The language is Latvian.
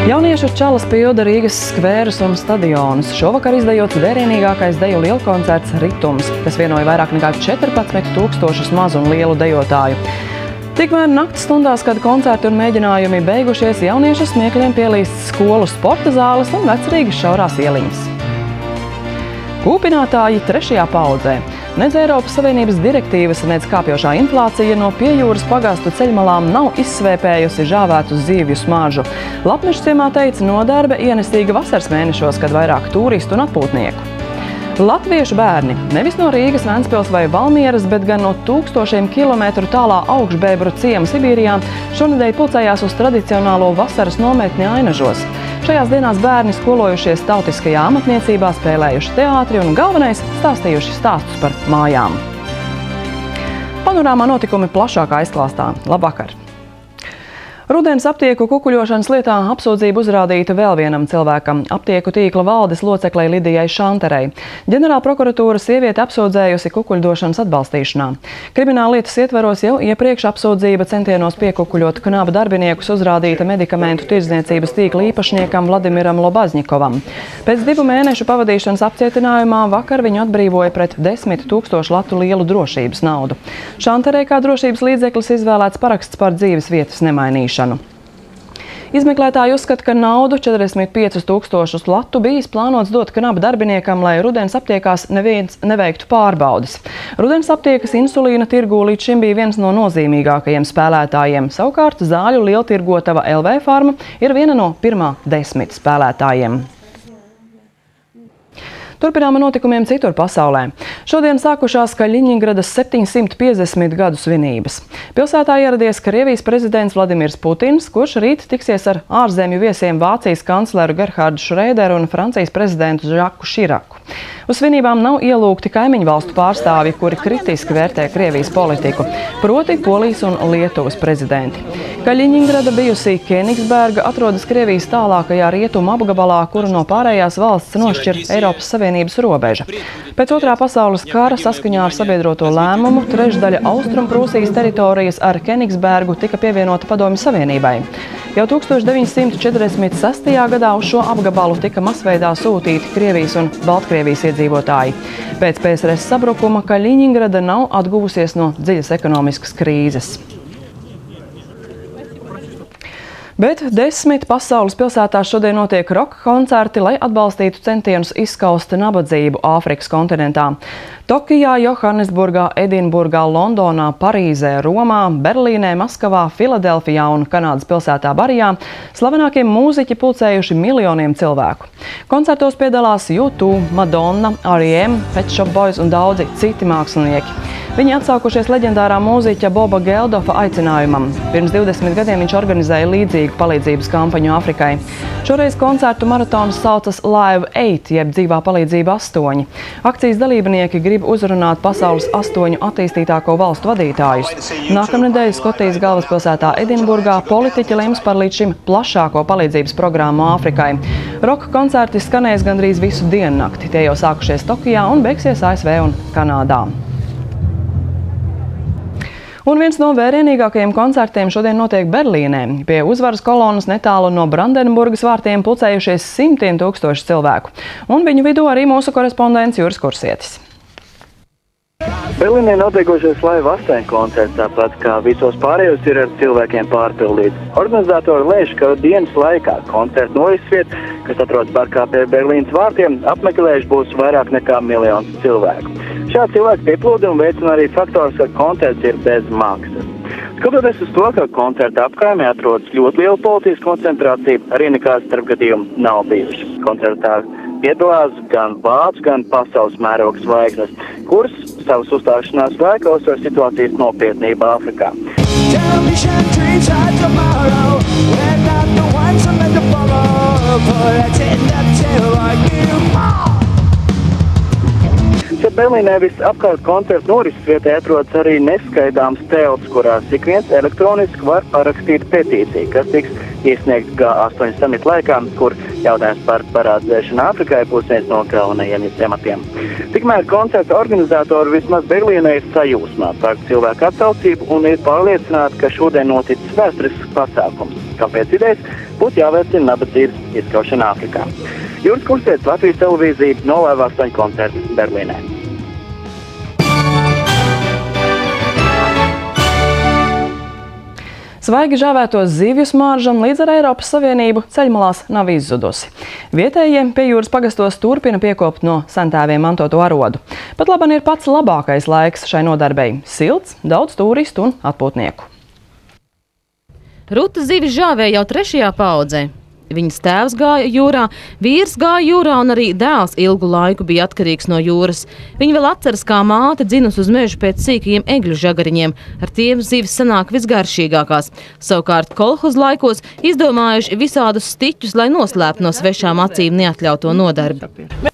Jauniešu čalas pilda Rīgas skvērus un stadionus. Šovakar izdejots vērienīgākais deju lielkoncerts Ritums, kas vienoja vairāk nekā 14 000 mazu un lielu dejotāju. Tikmēr nakts stundās, kad koncerti un mēģinājumi beigušies, jauniešu smiekļiem pielīst skolu sporta zāles un vecrīgas šaurās ieliņas. Kūpinātāji trešajā paudzē. Nec Eiropas Savienības direktīvas, nec kāpjošā inflācija no Piejūras pagastu ceļmalām nav izsvēpējusi žāvētu zivju smaržu. Lapmežciemā teica nodarbe ienesīga vasaras mēnešos, kad vairāk turistu un atpūtnieku. Latviešu bērni nevis no Rīgas, Ventspils vai Valmieras, bet gan no 1000 kilometru tālā Augšbēbru ciema Sibīrijā šonedēļ pulcējās uz tradicionālo vasaras nometni Ainažos. Šajās dienās bērni skolojušies tautiskajā amatniecībā, spēlējuši teātri un galvenais stāstījuši stāstus par mājām. Panorāmā notikumi plašākā izklāstā. Labvakar! Rudens aptieku kukuļošanas lietā apsūdzība uzrādīta vēl vienam cilvēkam – aptieku tīkla valdes loceklei Lidijai Šanterei. Ģenerāla prokuratūra sievieti apsūdzējusi kukuļdošanas atbalstīšanā. Krimināla lietas ietvaros jau iepriekš apsūdzība centienos piekukuļot knaba darbiniekus uzrādīta medikamentu tirdzniecības tīkla īpašniekam Vladimiram Lobazņikovam. Pēc 2 mēnešu pavadīšanas apcietinājumā vakar viņu atbrīvoja pret 10 000 latu lielu drošības naudu. Šanterei kā drošības līdzeklis izvēlēts paraksts par dzīves vietas nemainīšanu. Izmeklētāji uzskata, ka naudu 45 000 latu bijis plānots dot knaba darbiniekam, lai Rudens aptiekās neviens neveiktu pārbaudes. Rudens aptiekas insulīna tirgū līdz šim bija viens no nozīmīgākajiem spēlētājiem. Savukārt zāļu lieltirgotava LV Farma ir viena no pirmā 10 spēlētājiem. Turpinām ar notikumiem citur pasaulē. Šodien sākušās Kaļiņingradas 750 gadu svinības. Pilsētā ieradies Krievijas prezidents Vladimirs Putins, kurš rīt tiksies ar ārzemju viesiem Vācijas kancleru Gerhardu Šrēderu un Francijas prezidentu Žaku Širaku. Uz svinībām nav ielūgti kaimiņu valstu pārstāvji, kuri kritiski vērtē Krievijas politiku, proti Polijas un Lietuvas prezidenti. Kaļiņingrada bijusī Kenigsberga atrodas Krievijas tālākajā rietumu apgabalā, kuru no pārējās valsts nošķir Eiropas Savienības robeža. Pēc Otrā pasaules kara saskaņā ar sabiedroto lēmumu trešdaļa Austrumprūsijas teritorijas ar Kenigsbergu tika pievienota Padomju Savienībai. Jau 1946. gadā uz šo apgabalu tika masveidā sūtīti Krievijas un Baltkrievijas iedzīvotāji. Pēc PSRS sabrukuma Kaļiņingrada nav atguvusies no dziļas ekonomiskas krīzes. Bet 10 pasaules pilsētās šodien notiek roka koncerti, lai atbalstītu centienus izskaust nabadzību Āfrikas kontinentā. Tokijā, Johannesburgā, Edinburgā, Londonā, Parīzē, Romā, Berlīnē, Maskavā, Filadelfijā un Kanādas pilsētā Barijā slavenākie mūziķi pulcējuši miljoniem cilvēku. Koncertos piedalās U2, Madonna, R.E.M., Pet Shop Boys un daudzi citi mākslinieki. Viņi atsaukušies leģendārā mūziķa Boba Geldofa aicinājumam. Pirms 20 gadiem viņš organizēja līdzīgu palīdzības kampaņu Āfrikai. Šoreiz koncertu maratons saucas Live 8, jeb dzīvā palīdzība 8. Akcijas dalībnieki grib uzrunāt pasaules 8 attīstītāko valstu vadītājus. Nākamnedēļ Skotijas galvaspilsētā Edinburgā politiķi lems par līdz šim plašāko palīdzības programmu Āfrikai. Roka koncerti skanēs gandrīz visu diennakti. Tie jau sākušies Tokijā un beigsies ASV un Kanādā. Un viens no vērienīgākajiem koncertiem šodien notiek Berlīnē. Pie uzvaras kolonas netālu no Brandenburgas vārtiem pulcējušies simtiem tūkstoši cilvēku. Un viņu vidū arī mūsu korespondents Juris Kursietis. Berlīnē notiekošais Live 8 koncerts, tāpat kā visos pārējos, ir ar cilvēkiem pārpildīts. Organizatori lēš, ka dienas laikā koncerta norisvieta, kas atrodas parkā pie Berlīnas vārtiem, apmeklējuši būs vairāk nekā 1 miljons cilvēku. Šāds cilvēks pieplūdumi veicina arī faktors, ka koncerts ir bez maksas. Skatoties uz to, ka koncerta apkaimē atrodas ļoti liela policijas koncentrācija, arī nekāds starpgadījumi nav bijuši. Koncertā piedalās gan vācu, gan pasaules mēroga zvaigznes, kuras savas uzstāšanās laikā uzsver situācijas nopietnību Āfrikā. Berlīnē visapkārt koncertu norises vietai atrodas arī neskaidāms telts, kurās ik viens elektroniski var parakstīt petīciju, kas tiks iesniegts G8 samita laikā, kur jautājums par parādzēšanu Āfrikai būs viens no galvenajiem tematiem. Tikmēr koncerta organizatori vismaz Berlīnē ir sajūsmā par cilvēku atsaucību un ir pārliecināti, ka šodien noticis vēsturisks pasākums. kam pēc idejas būtu jāveicina nabadzības izskaušana Āfrikā. Jūras Kursietis, Latvijas televīzija, no Live 8 koncerta Berlīnē. Svaigi žāvēto zivju smaržam līdz ar Eiropas Savienību ceļmalās nav izzudusi. Vietējiem pie jūras pagastos turpina piekopt no sentēviem mantoto arodu. Pat laban ir pats labākais laiks šai nodarbei – silts, daudz turistu un atpūtnieku. Ruta zivis žāvē jau 3. paaudzē. Viņas tēvs gāja jūrā, vīrs gāja jūrā un arī dēls ilgu laiku bija atkarīgs no jūras. Viņa vēl atceras, kā māte dzinus uz mežu pēc sīkajiem egļu žagariņiem. Ar tiem zivis sanāk visgaršīgākās. Savukārt kolhoz laikos izdomājuši visādus stiķus, lai noslēptu no svešām acīm neatļauto nodarbi.